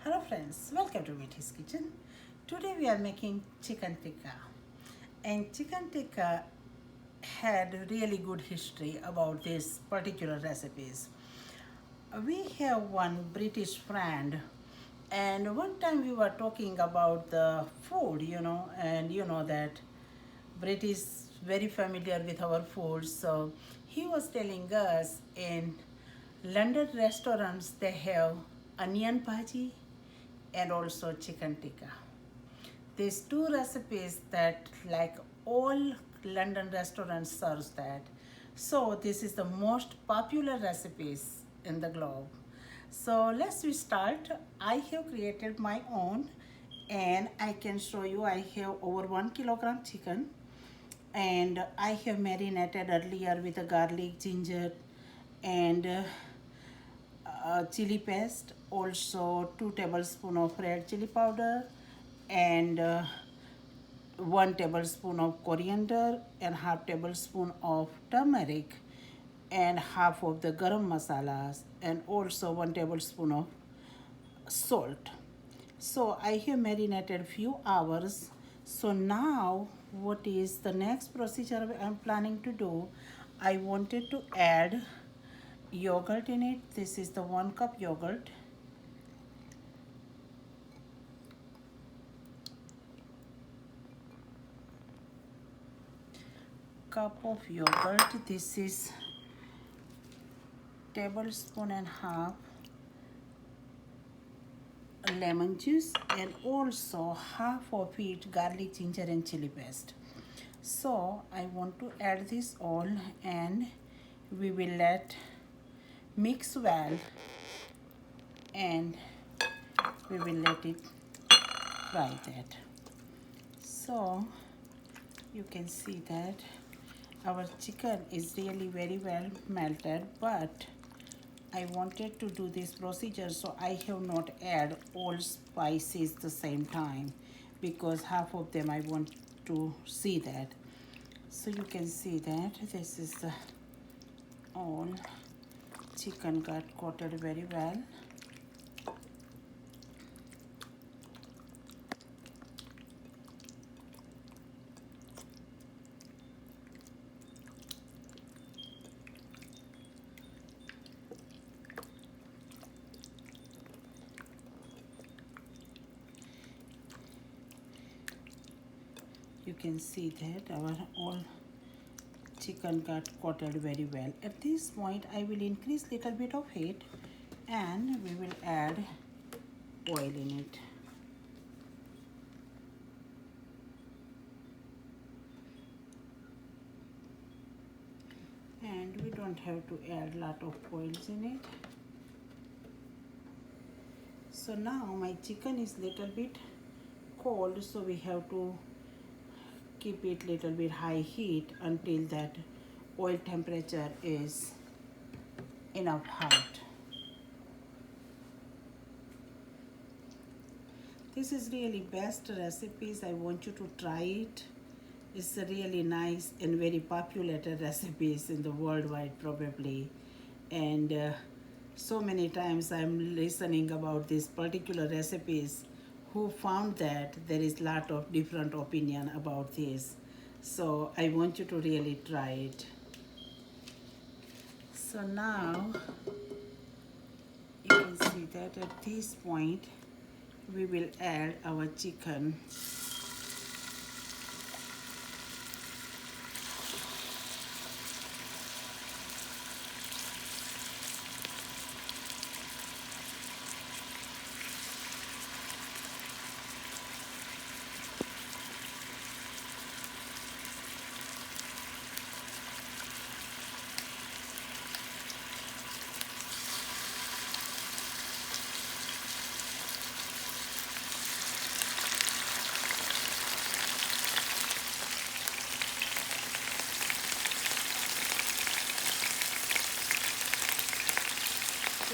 Hello friends, welcome to Mithi's kitchen. Today we are making chicken tikka. And chicken tikka had really good history about this particular recipes. We have one British friend and one time we were talking about the food, and you know that British very familiar with our food. So he was telling us in London restaurants they have onion bhaji and also chicken tikka. These two recipes that like all London restaurants serves that. So this is the most popular recipes in the globe. So let's we start. I have created my own and I can show you I have over 1 kilogram chicken and I have marinated earlier with a garlic, ginger and chili paste, also 2 tablespoons of red chili powder and 1 tablespoon of coriander and half tablespoon of turmeric and half of the garam masalas and also 1 tablespoon of salt. So I have marinated few hours. So now what is the next procedure I'm planning to do? I wanted to add yogurt in it. This is the 1 cup yogurt. Cup of yogurt. This is tablespoon and half lemon juice and also half of it garlic, ginger and chili paste. So I want to add this all and we will let mix well and we will let it fry that. So you can see that our chicken is really very well melted, but I wanted to do this procedure so I have not add all spices the same time because half of them I want to see that. So you can see that this is the all chicken got coated very well. You can see that our all chicken got coated very well. At this point I will increase little bit of heat and we will add oil in it. And we don't have to add lot of oils in it. So now my chicken is little bit cold, so we have to keep it little bit high heat until that oil temperature is enough hot. This is really best recipes. I want you to try it. It's a really nice and very popular recipes in the worldwide probably. And so many times I'm listening about these particular recipes who found that there is lot of different opinion about this. So I want you to really try it. So now you can see that at this point we will add our chicken.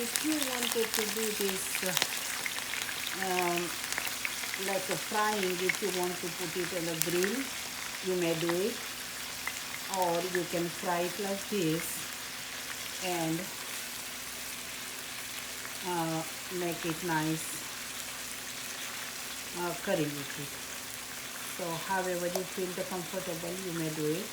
If you wanted to do this like a frying, if you want to put it on a grill, you may do it, or you can fry it like this and make it nice curry methi. So however you feel the comfortable, you may do it.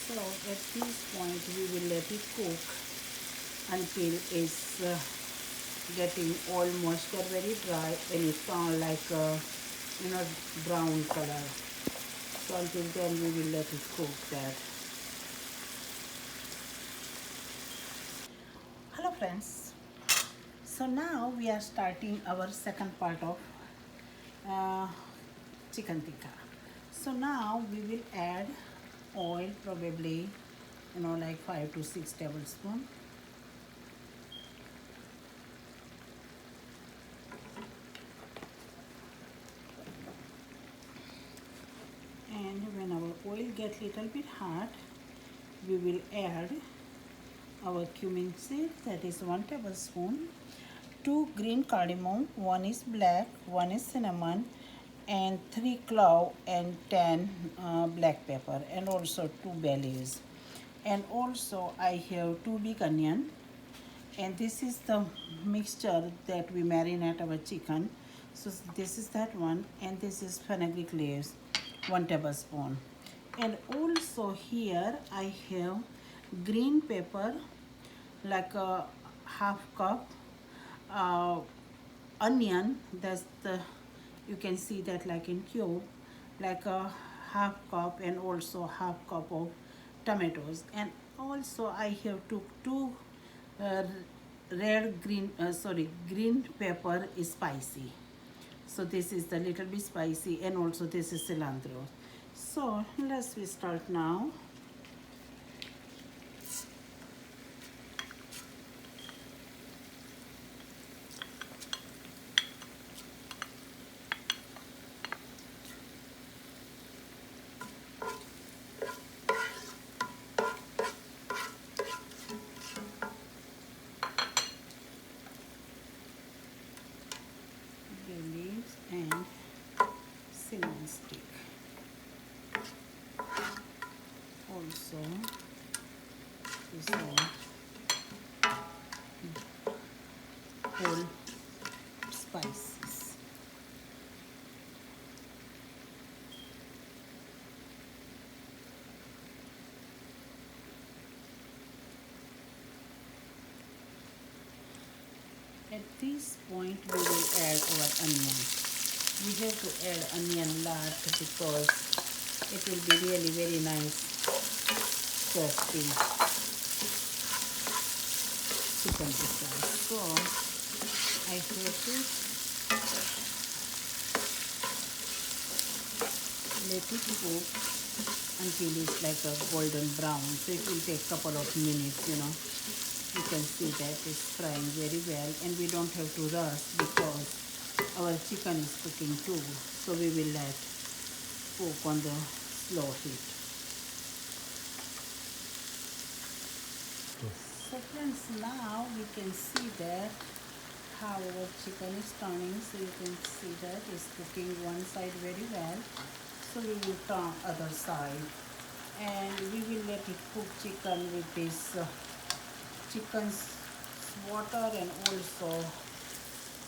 So at this point we will let it cook until it's getting almost very dry and it turn like brown color. So until then we will let it cook that. Hello friends. So now we are starting our second part of uh, chicken tikka. So now we will add oil, probably like 5 to 6 tablespoons. And when our oil gets little bit hot, we will add our cumin seed, that is 1 tablespoon, 2 green cardamom, 1 is black, 1 is cinnamon, and 3 clove and 10 black pepper, and also 2 bay leaves. And also I have 2 big onion, and this is the mixture that we marinate our chicken. So this is that one, and this is fenugreek leaves, 1 tablespoon. And also here I have green pepper, like a half cup, onion, that's the, you can see that like in cube, like a half cup, and also half cup of tomatoes. And also I have took 2 uh, green pepper is spicy. So this is the little bit spicy, and also this is cilantro. So let's we start now. Bay leaves and cinnamon stick. Also this whole spices. At this point we will add our onion. We have to add onion lot because it will be really very nice tasty chicken tikka. So I have to let it cook until it's like a golden brown. So it will take a couple of minutes. You can see that it's frying very well, and we don't have to rush because our chicken is cooking too. So we will let cook on the slow heat. So friends, now we can see that how our chicken is turning. So you can see that it's cooking one side very well. So we will turn other side, and we will let it cook chicken with this chicken's water, and also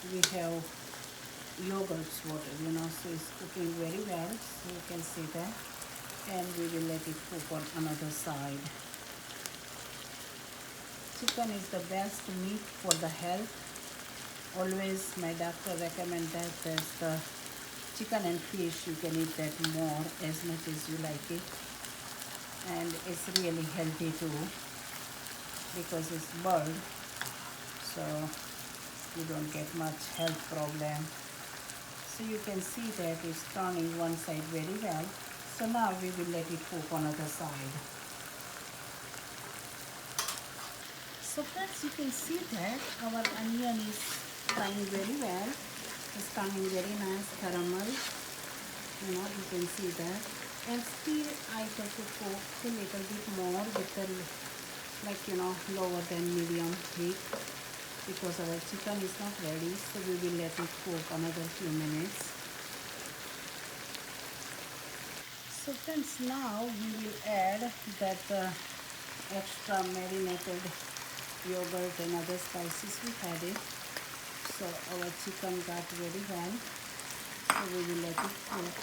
we have yogurt's water, so it's cooking very well. So you can see that, and we will let it cook on another side. Chicken is the best meat for the health. Always my doctor recommend that the chicken and fish, you can eat that more as much as you like it, and it's really healthy too because it's bird, so you don't get much health problem. So you can see that it's turning one side very well. So now we will let it cook on other side. So friends, you can see that our onion is frying very well. It's turning very nice caramel. You can see that. And still I have to cook a little bit more with the lower than medium heat. because our chicken is not ready, so we will let it cook another few minutes. So friends, now we will add that extra marinated yogurt and other spices we had it. So our chicken got very well, so we will let it cook.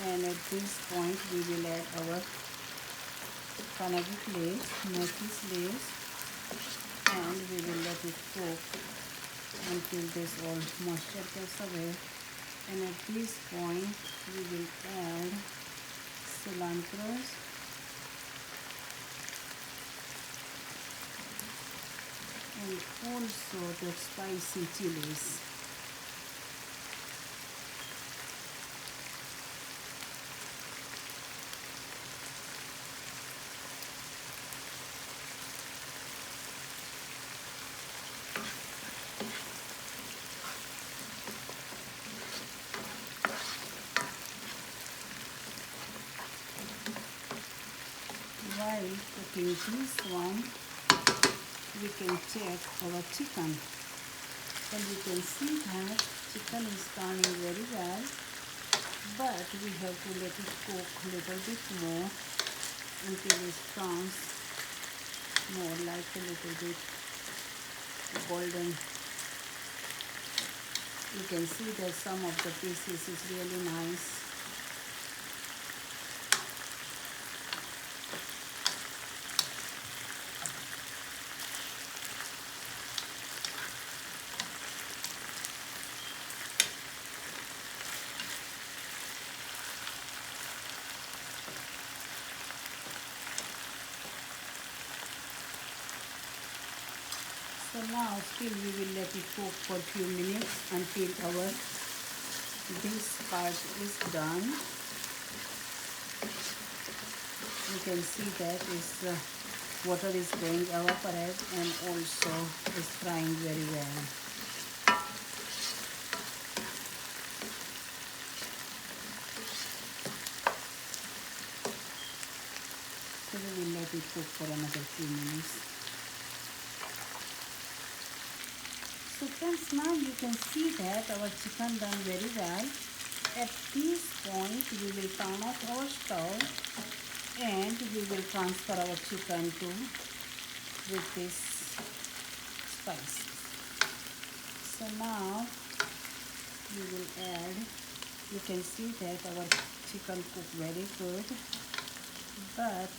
And at this point we will add our fenugreek leaves, Mithi's leaves, and we will let it cook until this all moisture gets away. And at this point we will add cilantro and also the spicy chilies. While cooking this one, we can check our chicken, and we can see that chicken is turning very well, but we have to let it cook a little bit more until it turns more like a little bit golden. You can see that some of the pieces is really nice. So now still we will let it cook for a few minutes until this part is done. You can see that water is going evaporate and also is frying very well. So we will let it cook for another few minutes. So friends, now you can see that our chicken done very well. At this point we will turn off our stove and we will transfer our chicken with this spice. So now we will add, you can see that our chicken cooked very good, but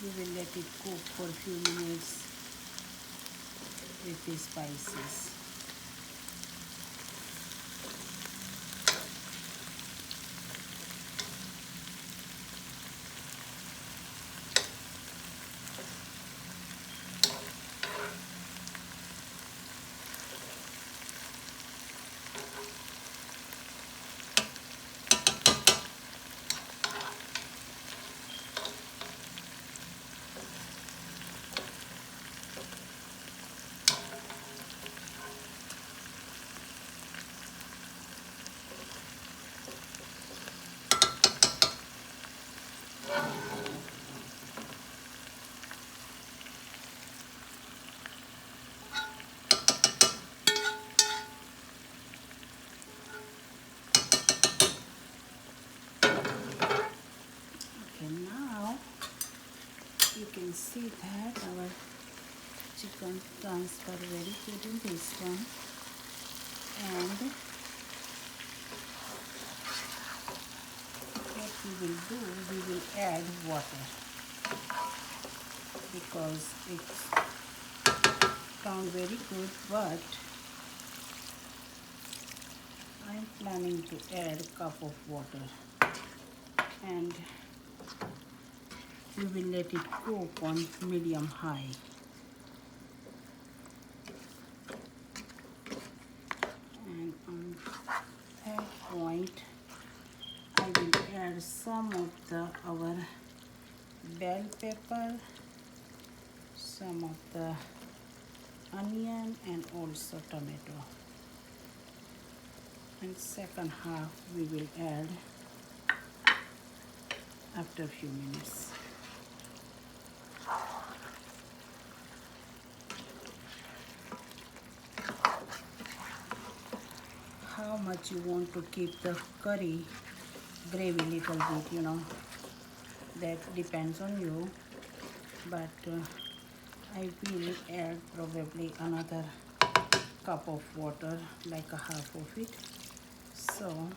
we will let it cook for a few minutes with these spices. Now you can see that our chicken transfer very good in this one, and what we will do, we will add water because it's turned very good, but I'm planning to add a cup of water and we will let it cook on medium high. And on that point, I will add some of our bell pepper, some of the onion, and also tomato. And second half we will add after a few minutes. much you want to keep the curry gravy little bit, that depends on you. But I will add probably another cup of water, like a half of it. So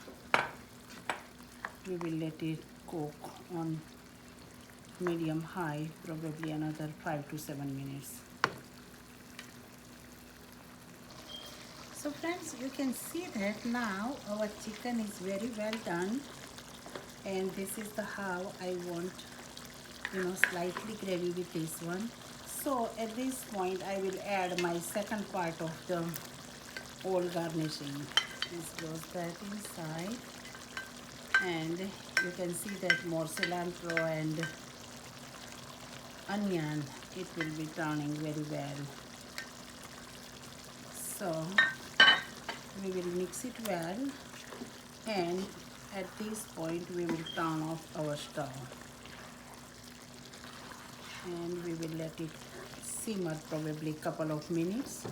we will let it cook on medium high, probably another 5 to 7 minutes. So friends, you can see that now our chicken is very well done, and this is the how I want, slightly gravy with this one. So at this point I will add my second part of the whole garnishing. This goes that inside, and you can see that more cilantro and onion, it will be turning very well. So we will mix it well, and at this point we will turn off our stove and we will let it simmer probably couple of minutes,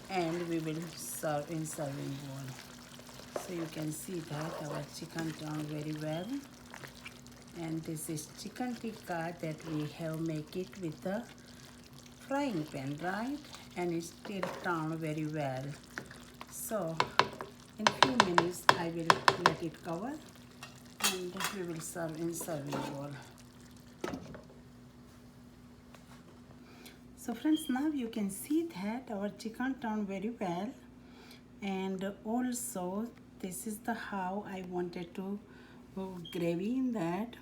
and we will serve in serving bowl. So you can see that our chicken turned very well, and this is chicken tikka that we have make it with the frying pan, right? And it still turned very well. So in few minutes I will let it cover, and we will serve in serving bowl. So friends, now you can see that our chicken turned very well, and also this is the how I wanted to gravy in that,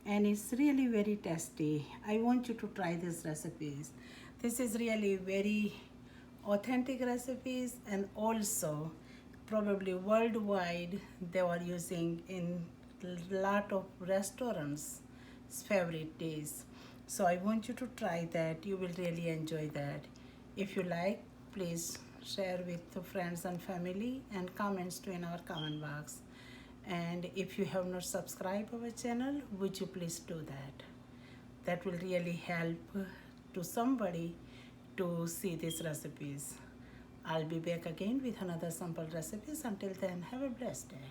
and it's really very tasty. I want you to try these recipes. This is really very authentic recipes, and also probably worldwide they are using in a lot of restaurants' favorite dish. So I want you to try that. You will really enjoy that. If you like, please share with the friends and family, and comments too in our comment box. And if you have not subscribed our channel, would you please do that? That will really help to somebody to see these recipes. I'll be back again with another simple recipes. Until then, have a blessed day.